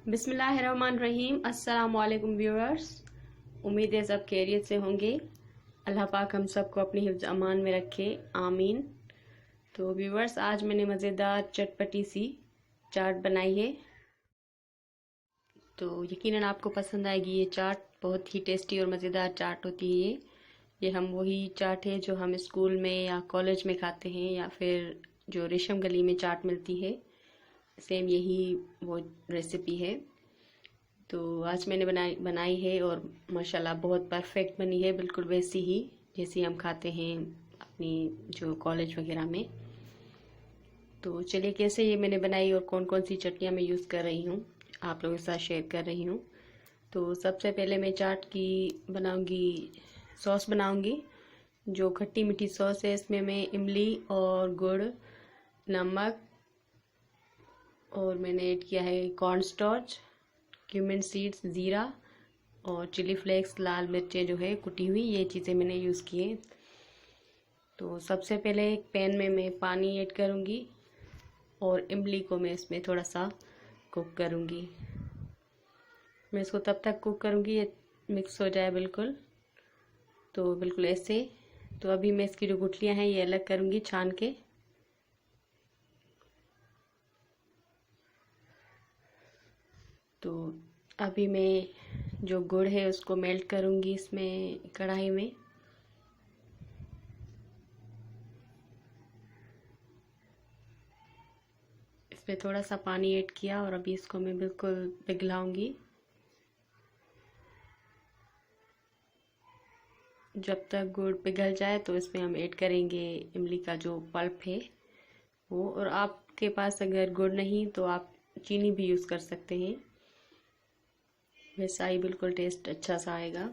बिस्मिल्लाहिर्रहमानिर्रहीम। अस्सलाम वालेकुम व्यूअर्स। उम्मीद है सब खैरियत से होंगे। अल्लाह पाक हम सबको अपनी हिफ्ज़ अमान में रखे, आमीन। तो व्यूअर्स, आज मैंने मज़ेदार चटपटी सी चाट बनाई है, तो यकीनन आपको पसंद आएगी। ये चाट बहुत ही टेस्टी और मज़ेदार चाट होती है। ये हम वही चाट है जो हम स्कूल में या कॉलेज में खाते हैं, या फिर जो रेशम गली में चाट मिलती है, सेम यही वो रेसिपी है। तो आज मैंने बनाई है और माशाल्लाह बहुत परफेक्ट बनी है, बिल्कुल वैसी ही जैसी हम खाते हैं अपनी जो कॉलेज वगैरह में। तो चलिए, कैसे ये मैंने बनाई और कौन कौन सी चटनियाँ मैं यूज़ कर रही हूँ आप लोगों के साथ शेयर कर रही हूँ। तो सबसे पहले मैं चाट की सॉस बनाऊंगी। जो खट्टी मीठी सॉस है, इसमें मैं इमली और गुड़, नमक, और मैंने ऐड किया है कॉर्न स्टार्च, क्यूमिन सीड्स, ज़ीरा और चिली फ्लेक्स, लाल मिर्चें जो है कुटी हुई, ये चीज़ें मैंने यूज़ किए। तो सबसे पहले एक पैन में मैं पानी ऐड करूँगी और इमली को मैं इसमें थोड़ा सा कुक करूँगी। मैं इसको तब तक कुक करूँगी ये मिक्स हो जाए बिल्कुल, तो बिल्कुल ऐसे। तो अभी मैं इसकी जो गुठलियाँ हैं ये अलग करूँगी छान के। तो अभी मैं जो गुड़ है उसको मेल्ट करूँगी इसमें कढ़ाई में। इसमें थोड़ा सा पानी ऐड किया और अभी इसको मैं बिल्कुल पिघलाऊंगी। जब तक गुड़ पिघल जाए तो इसमें हम ऐड करेंगे इमली का जो पल्प है वो। और आपके पास अगर गुड़ नहीं तो आप चीनी भी यूज़ कर सकते हैं, वैसा ही बिल्कुल टेस्ट अच्छा सा आएगा।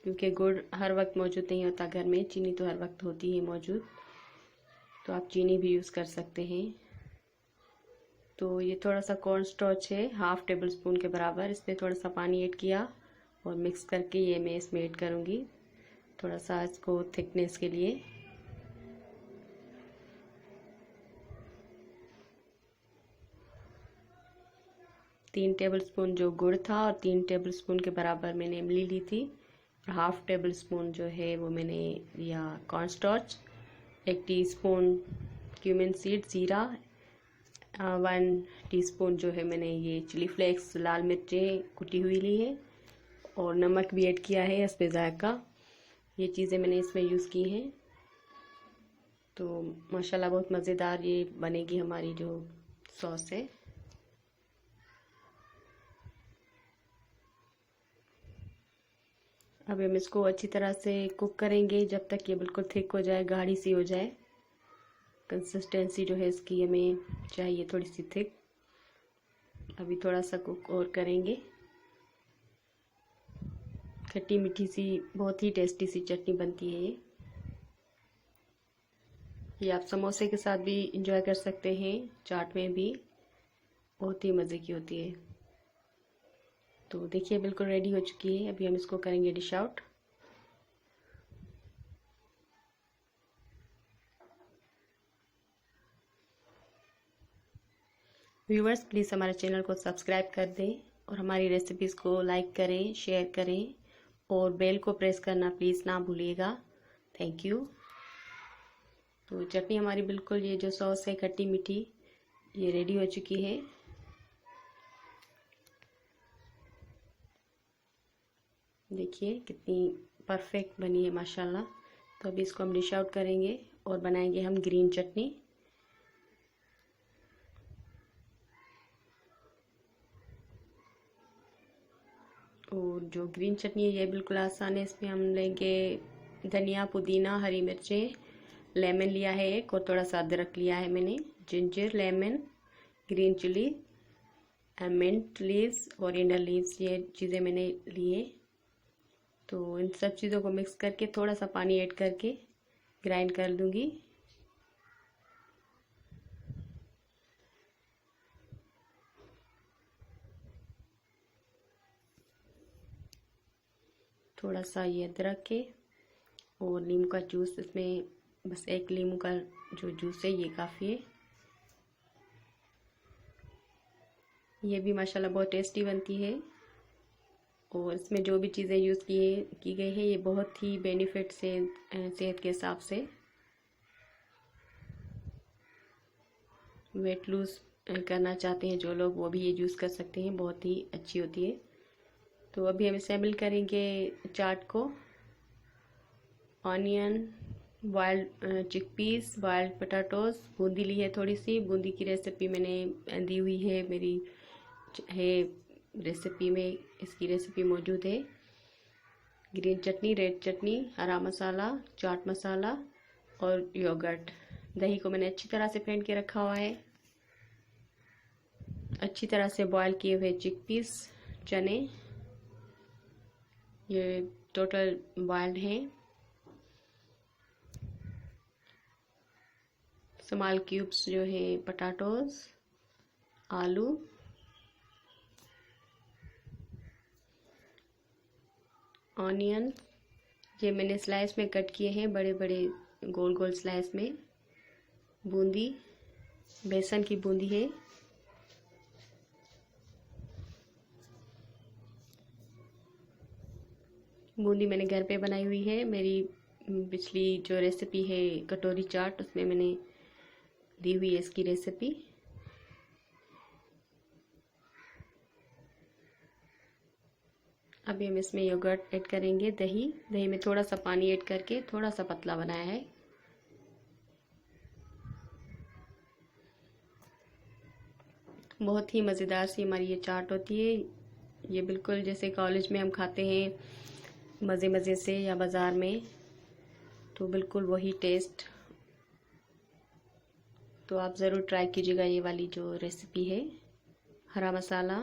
क्योंकि गुड़ हर वक्त मौजूद नहीं होता घर में, चीनी तो हर वक्त होती है मौजूद, तो आप चीनी भी यूज़ कर सकते हैं। तो ये थोड़ा सा कॉर्न स्टार्च है, हाफ टेबल स्पून के बराबर, इसमें थोड़ा सा पानी ऐड किया और मिक्स करके ये मैं इसमें ऐड करूँगी थोड़ा सा इसको थिकनेस के लिए। तीन टेबल स्पून जो गुड़ था और 3 टेबल स्पून के बराबर मैंने इमली ली थी, और हाफ टेबल स्पून जो है वो मैंने लिया corn starch, 1 teaspoon cumin seed, ज़ीरा, 1 टीस्पून जो है मैंने ये चिली फ्लेक्स, लाल मिर्चें कुटी हुई ली है, और नमक भी ऐड किया है इसमें जायका। ये चीज़ें मैंने इसमें यूज़ की हैं। तो माशाल्लाह बहुत मज़ेदार ये बनेगी हमारी जो सॉस है। अब हम इसको अच्छी तरह से कुक करेंगे जब तक ये बिल्कुल थिक हो जाए, गाढ़ी सी हो जाए। कंसिस्टेंसी जो है इसकी हमें चाहिए थोड़ी सी थिक। अभी थोड़ा सा कुक और करेंगे। खट्टी मीठी सी बहुत ही टेस्टी सी चटनी बनती है ये आप समोसे के साथ भी इंजॉय कर सकते हैं, चाट में भी बहुत ही मज़े की होती है। तो देखिए बिल्कुल रेडी हो चुकी है। अभी हम इसको करेंगे डिश आउट। व्यूवर्स, प्लीज़ हमारे चैनल को सब्सक्राइब कर दें और हमारी रेसिपीज़ को लाइक करें, शेयर करें, और बेल को प्रेस करना प्लीज़ ना भूलिएगा। Thank you. तो चटनी हमारी बिल्कुल, ये जो सॉस है खट्टी मीठी, ये रेडी हो चुकी है। देखिए कितनी परफेक्ट बनी है माशाल्लाह। तो अभी इसको हम डिश आउट करेंगे और बनाएंगे हम ग्रीन चटनी। और जो ग्रीन चटनी है ये बिल्कुल आसान है। इसमें हम लेंगे धनिया, पुदीना, हरी मिर्चें, लेमन लिया है एक, और थोड़ा सा अदरक लिया है मैंने, ginger, lemon, green chilli, mint leaves, coriander leaves, ये चीज़ें मैंने लिए। तो इन सब चीज़ों को मिक्स करके थोड़ा सा पानी ऐड करके ग्राइंड कर दूंगी। थोड़ा सा ये अदरक के और नींबू का जूस, इसमें बस 1 नींबू का जो जूस है ये काफ़ी है। ये भी माशाल्लाह बहुत टेस्टी बनती है और इसमें जो भी चीज़ें यूज़ की गई है ये बहुत ही बेनिफिट से सेहत के हिसाब से वेट लूज़ करना चाहते हैं जो लोग वो भी ये यूज़ कर सकते हैं, बहुत ही अच्छी होती है। तो अभी हम शामिल करेंगे चाट को, onion, boiled chickpeas, boiled potatoes, boondi ली है थोड़ी सी, बूंदी की रेसिपी मैंने दी हुई है, मेरी है रेसिपी में, इसकी रेसिपी मौजूद है। ग्रीन चटनी, रेड चटनी, हरा मसाला, चाट मसाला और योगर्ट। दही को मैंने अच्छी तरह से फेंट के रखा हुआ है। अच्छी तरह से बॉयल किए हुए चिकपीस, चने, ये टोटल बॉयल्ड हैं। स्मॉल क्यूब्स जो है पोटैटोज़, आलू, ऑनियन, ये मैंने स्लाइस में कट किए हैं, बड़े बड़े गोल गोल स्लाइस में। बूंदी, बेसन की बूंदी है। बूंदी मैंने घर पे बनाई हुई है, मेरी पिछली जो रेसिपी है कटोरी चाट, उसमें मैंने दी हुई है इसकी रेसिपी। अभी हम इसमें योगर्ट ऐड करेंगे, दही में थोड़ा सा पानी ऐड करके थोड़ा सा पतला बनाया है। बहुत ही मज़ेदार सी हमारी ये चाट होती है। ये बिल्कुल जैसे कॉलेज में हम खाते हैं मज़े मज़े से या बाज़ार में, तो बिल्कुल वही टेस्ट। तो आप ज़रूर ट्राई कीजिएगा ये वाली जो रेसिपी है। हरा मसाला,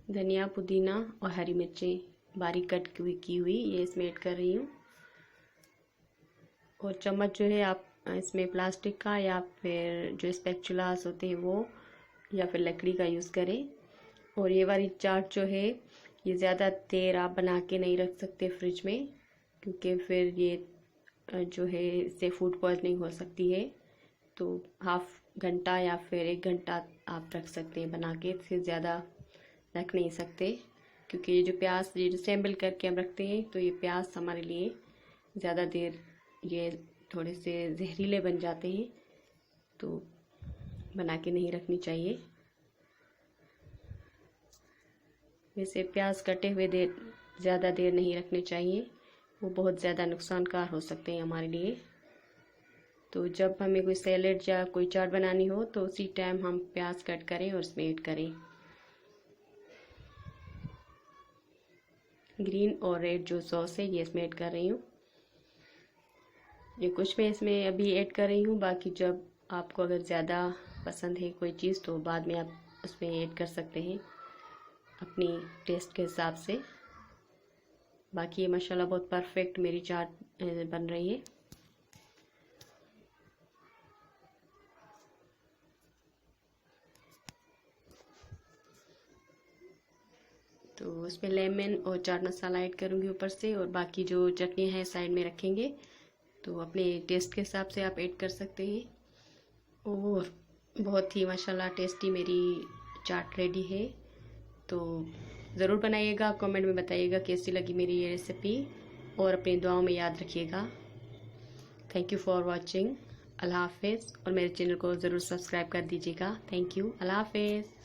धनिया, पुदीना और हरी मिर्चें बारीक कट की हुई ये इसमें ऐड कर रही हूँ। और चम्मच जो है आप इसमें प्लास्टिक का या फिर जो स्पैचुलास होते हैं वो, या फिर लकड़ी का यूज़ करें। और ये वाली चाट जो है ये ज़्यादा देर आप बना के नहीं रख सकते फ्रिज में, क्योंकि फिर ये जो है इससे फूड पॉइजनिंग हो सकती है। तो हाफ घंटा या फिर 1 घंटा आप रख सकते हैं बना के, फिर ज़्यादा रख नहीं सकते, क्योंकि ये जो प्याज ये जो सैम्बल करके हम रखते हैं तो ये प्याज हमारे लिए ज़्यादा देर ये थोड़े से जहरीले बन जाते हैं, तो बना के नहीं रखनी चाहिए। वैसे प्याज कटे हुए ज़्यादा देर नहीं रखने चाहिए, वो बहुत ज़्यादा नुकसानकार हो सकते हैं हमारे लिए। तो जब हमें कोई सैलेड या कोई चाट बनानी हो तो उसी टाइम हम प्याज कट करें और उसमें ऐड करें। ग्रीन और रेड जो सॉस है ये इसमें ऐड कर रही हूँ। ये कुछ मैं इसमें अभी ऐड कर रही हूँ, बाकी जब आपको अगर ज़्यादा पसंद है कोई चीज़ तो बाद में आप उसमें ऐड कर सकते हैं अपनी टेस्ट के हिसाब से। बाकी ये माशाल्लाह बहुत परफेक्ट मेरी चाट बन रही है। तो उसमें लेमन और चाट मसाला ऐड करूँगी ऊपर से, और बाकी जो चटनी है साइड में रखेंगे, तो अपने टेस्ट के हिसाब से आप ऐड कर सकते हैं। और बहुत ही माशाल्लाह टेस्टी मेरी चाट रेडी है। तो ज़रूर बनाइएगा, कमेंट में बताइएगा कैसी लगी मेरी ये रेसिपी, और अपनी दुआओं में याद रखिएगा। Thank you for watching. अल्लाह हाफिज़, और मेरे चैनल को ज़रूर सब्सक्राइब कर दीजिएगा। Thank you. अल्लाह हाफिज़।